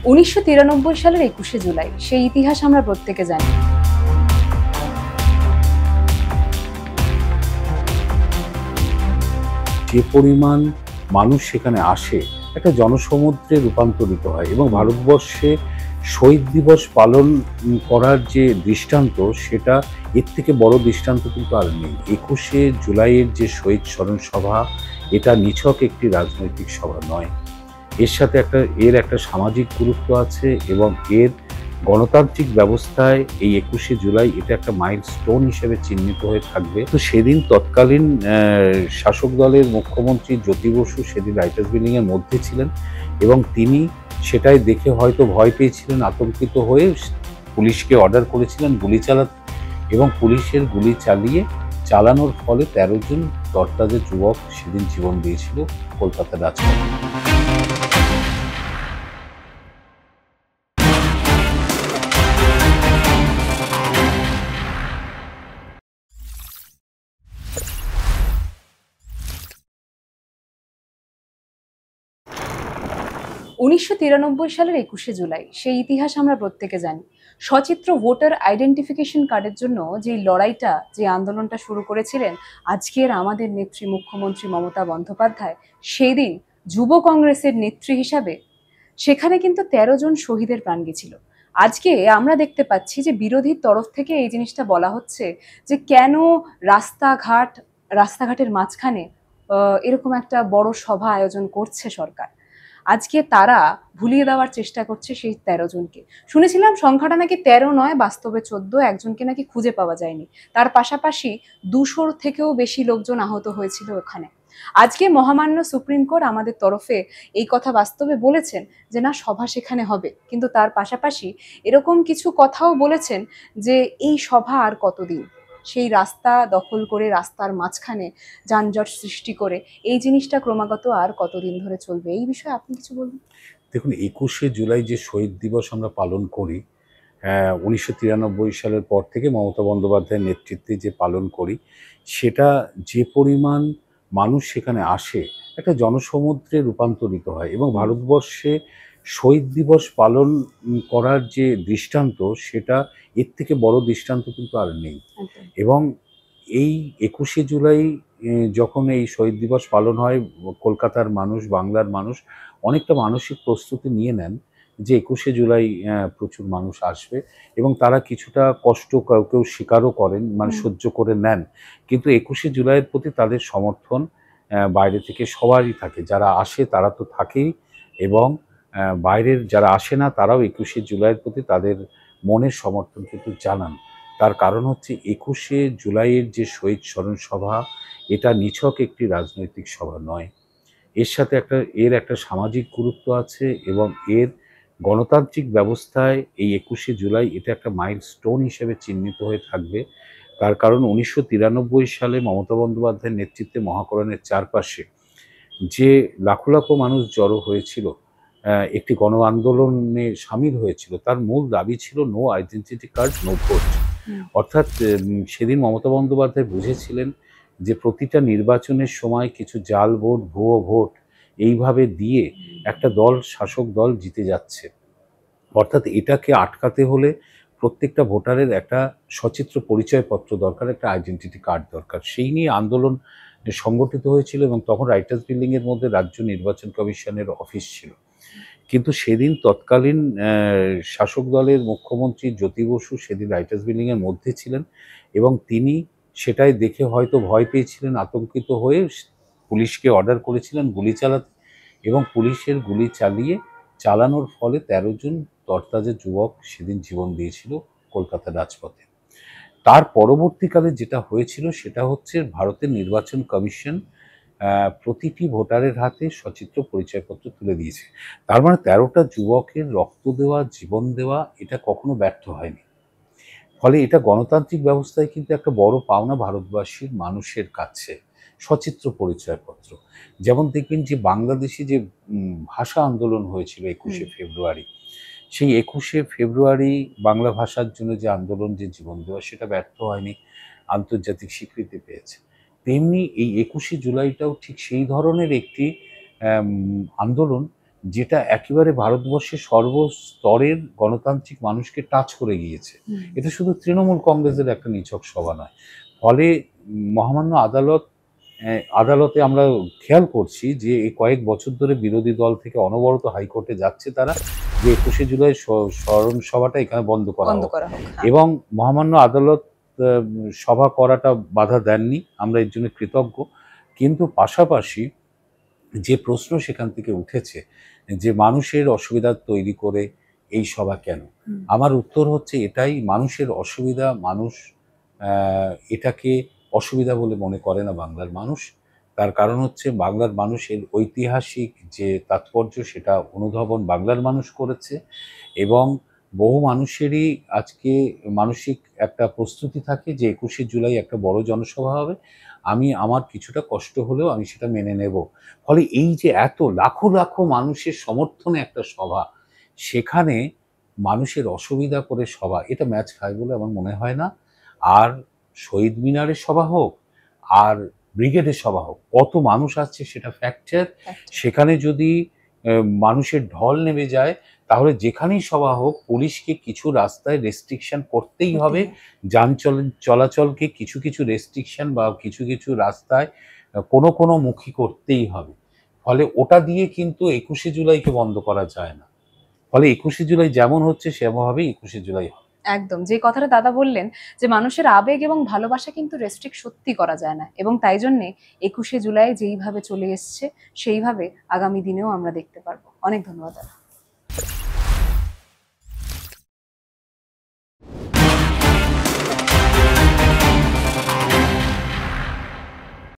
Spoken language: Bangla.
1993 সালের 21শে জুলাই, সেই ইতিহাস আমরা প্রত্যেকে জানি। যে পরিমাণ মানুষ সেখানে আসে একটা জনসমুদ্রে রূপান্তরিত হয় এবং ভারতবর্ষে শহীদ দিবস পালন করার যে দৃষ্টান্ত, সেটা এর থেকে বড় দৃষ্টান্ত কিন্তু আর নেই। 21শে জুলাইয়ের যে শহীদ স্মরণ সভা, এটা নিছক একটি রাজনৈতিক সভা নয়। এর সাথে এর একটা সামাজিক গুরুত্ব আছে এবং এর গণতান্ত্রিক ব্যবস্থায় এই 21শে জুলাই এটা একটা মাইলস্টোন হিসেবে চিহ্নিত হয়ে থাকবে। তো সেদিন তৎকালীন শাসক দলের মুখ্যমন্ত্রী জ্যোতি বসু সেদিন রাইটার্স বিল্ডিং এর মধ্যে ছিলেন এবং তিনি সেটাই দেখে হয়তো ভয় পেয়েছিলেন, আতঙ্কিত হয়ে পুলিশকে অর্ডার করেছিলেন গুলি চালাতে এবং পুলিশের গুলি চালানোর ফলে 13 জন তরতাজা যুবক সেদিন জীবন দিয়েছিল কলকাতার রাজপথে। 1993 সালের 21শে জুলাই, সেই ইতিহাস আমরা প্রত্যেকে জানি। সচিত্র ভোটার আইডেন্টিফিকেশন কার্ডের জন্য যে লড়াইটা, যে আন্দোলনটা শুরু করেছিলেন আজকের আমাদের নেত্রী মুখ্যমন্ত্রী মমতা বন্দ্যোপাধ্যায়, সেই দিন যুব কংগ্রেসের নেত্রী হিসাবে সেখানে কিন্তু 13 জন শহীদের প্রাণ গেছিল। আজকে আমরা দেখতে পাচ্ছি যে বিরোধীর তরফ থেকে এই জিনিসটা বলা হচ্ছে যে কেন রাস্তাঘাটের মাঝখানে এরকম একটা বড় সভা আয়োজন করছে সরকার। আজকে তারা ভুলিয়ে দেওয়ার চেষ্টা করছে সেই 13 জনকে। শুনেছিলাম সংখ্যাটা নাকি 13 নয়, বাস্তবে 14, একজনকে নাকি খুঁজে পাওয়া যায়নি। তার পাশাপাশি 200 থেকেও বেশি লোকজন আহত হয়েছিল ওখানে। আজকে মহামান্য সুপ্রিম কোর্ট আমাদের তরফে এই কথা বাস্তবে বলেছেন যে না, সভা সেখানে হবে, কিন্তু তার পাশাপাশি এরকম কিছু কথাও বলেছেন যে এই সভা আর কতদিন, সেই রাস্তা দখল করে রাস্তার মাঝখানে যানজট সৃষ্টি করে এই জিনিসটা ক্রমাগত আর কতদিন ধরে চলবে, এই বিষয়ে আপনি কিছু বলুন। দেখুন, 21শে জুলাই যে শহীদ দিবস আমরা পালন করি, 1993 সালের পর থেকে মমতা বন্দ্যোপাধ্যায়ের নেতৃত্বে যে পালন করি, সেটা যে পরিমাণ মানুষ সেখানে আসে একটা জনসমুদ্রে রূপান্তরিত হয় এবং ভারতবর্ষে শহীদ দিবস পালন করার যে দৃষ্টান্ত, সেটা এর থেকে বড় দৃষ্টান্ত কিন্তু আর নেই। এবং এই 21শে জুলাই যখন এই শহীদ দিবস পালন হয়, কলকাতার মানুষ, বাংলার মানুষ অনেকটা মানসিক প্রস্তুতি নিয়ে নেন যে 21শে জুলাই প্রচুর মানুষ আসবে এবং তারা কিছুটা কষ্ট কেউ স্বীকারও করেন, মানে সহ্য করে নেন। কিন্তু 21শে জুলাইয়ের প্রতি তাদের সমর্থন বাইরে থেকে সবারই থাকে। যারা আসে তারা তো থাকেই এবং বাইরের যারা আসে না তারাও 21শে জুলাইয়ের প্রতি তাদের মনের সমর্থন কিন্তু জানান। তার কারণ হচ্ছে 21শে জুলাইয়ের যে শহীদ স্মরণ সভা, এটা নিছক একটি রাজনৈতিক সভা নয়। এর সাথে এর একটা সামাজিক গুরুত্ব আছে এবং এর গণতান্ত্রিক ব্যবস্থায় এই 21শে জুলাই এটা একটা মাইলস্টোন হিসেবে চিহ্নিত হয়ে থাকবে। তার কারণ 1993 সালে মমতা বন্দ্যোপাধ্যায়ের নেতৃত্বে মহাকরণের চারপাশে যে লাখো লাখো মানুষ জড়ো হয়েছিল, একটি গণ আন্দোলনে সামিল হয়েছিল, তার মূল দাবি ছিল no identity card, no vote. অর্থাৎ সেদিন মমতা বন্দ্যোপাধ্যায় বুঝেছিলেন যে প্রতিটা নির্বাচনের সময় কিছু জাল ভোট, ভুয়ো ভোট এইভাবে দিয়ে একটা শাসক দল জিতে যাচ্ছে। অর্থাৎ এটাকে আটকাতে হলে প্রত্যেকটা ভোটারের একটা সচিত্র পরিচয়পত্র দরকার, একটা আইডেন্টিটি কার্ড দরকার। সেই নিয়ে আন্দোলন সংগঠিত হয়েছিল এবং তখন রাইটার্স বিল্ডিং এর মধ্যে রাজ্য নির্বাচন কমিশনের অফিস ছিল। কিন্তু সেদিন তৎকালীন শাসক দলের মুখ্যমন্ত্রী জ্যোতি বসু সেদিন রাইটার্স বিল্ডিং এর মধ্যে ছিলেন এবং তিনি সেটাই দেখে হয়তো ভয় পেয়েছিলেন, আতঙ্কিত হয়ে পুলিশকে অর্ডার করেছিলেন গুলি চালাতে এবং পুলিশের গুলি চালানোর ফলে 13 জন তরতাজা যুবক সেদিন জীবন দিয়েছিল কলকাতার রাজপথে। তার পরবর্তীকালে যেটা হয়েছিল সেটা হচ্ছে ভারতের নির্বাচন কমিশন প্রতিটি ভোটারের হাতে সচিত্র পরিচয়পত্র তুলে দিয়েছে। তার মানে 13টা যুবকের রক্ত দেওয়া, জীবন দেওয়া এটা কখনো ব্যর্থ হয়নি। ফলে এটা গণতান্ত্রিক ব্যবস্থায় কিন্তু একটা বড় পাওনা ভারতবাসীর মানুষের কাছে, সচিত্র পরিচয়পত্র। যেমন দেখবেন যে বাংলাদেশে যে ভাষা আন্দোলন হয়েছিল 21শে ফেব্রুয়ারি, সেই 21শে ফেব্রুয়ারি বাংলা ভাষার জন্য যে আন্দোলন, যে জীবন দেওয়া, সেটা ব্যর্থ হয়নি, আন্তর্জাতিক স্বীকৃতি পেয়েছে। তেমনি এই 21শে জুলাইটাও ঠিক সেই ধরনের একটি আন্দোলন যেটা একেবারে ভারতবর্ষের সর্বস্তরের গণতান্ত্রিক মানুষকে টাচ করে গিয়েছে। এটা শুধু তৃণমূল কংগ্রেসের একটা নিছক সভা নয়। ফলে মহামান্য আদালতে আমরা খেয়াল করছি যে এই কয়েক বছর ধরে বিরোধী দল থেকে অনবরত হাইকোর্টে যাচ্ছে তারা, যে ২১শে জুলাই স্মরণ সভাটা এখানে বন্ধ করা বন্ধ হোক। করা হোক। এবং মহামান্য আদালত সভা করাটা বাধা দেননি, আমরা এর জন্য কৃতজ্ঞ। কিন্তু পাশাপাশি যে প্রশ্ন সেখান থেকে উঠেছে যে মানুষের অসুবিধা তৈরি করে এই সভা কেন, আমার উত্তর হচ্ছে এটাই, মানুষের অসুবিধা, মানুষ এটাকে অসুবিধা বলে মনে করে না বাংলার মানুষ। তার কারণ হচ্ছে বাংলার মানুষের ঐতিহাসিক যে তাৎপর্য সেটা অনুধাবন বাংলার মানুষ করেছে, এবং বহু মানুষেরই আজকে মানসিক একটা প্রস্তুতি থাকে যে ২১শে জুলাই একটা বড় জনসভা হবে, আমার কিছুটা কষ্ট হলেও আমি সেটা মেনে নেব। ফলে এই যে এত লাখো লাখো মানুষের সমর্থনে একটা সভা, সেখানে মানুষের অসুবিধা করে সভা, এটা ম্যাচ খায় বলে আমার মনে হয় না। আর শহীদ মিনারের সভা হোক আর ব্রিগেডের সভা হোক, কত মানুষ আসছে সেটা ফ্যাক্টর। সেখানে যদি মানুষের ঢল নেমে যায়, তাহলে যেখানেই সভা হোক পুলিশকে কিছু রাস্তায় রেস্ট্রিকশন করতেই হবে, যান চলাচলকে কিছু কিছু রেস্ট্রিকশন বা কিছু কিছু রাস্তায় কোনো মুখী করতেই হবে। ফলে ওটা দিয়ে কিন্তু ২১শে জুলাইকে বন্ধ করা যায় না। ফলে ২১শে জুলাই যেমন হচ্ছে সেমনভাবেই ২১শে জুলাই হবে। একদম, যে কথাটা দাদা বললেন যে মানুষের আবেগ এবং ভালোবাসা কিন্তু রেস্ট্রিক্ট সত্যি করা যায় না, এবং তাই জন্যে ২১শে জুলাই যেইভাবে চলে এসছে সেইভাবে আগামী দিনেও আমরা দেখতে পারবো। অনেক ধন্যবাদ দাদা।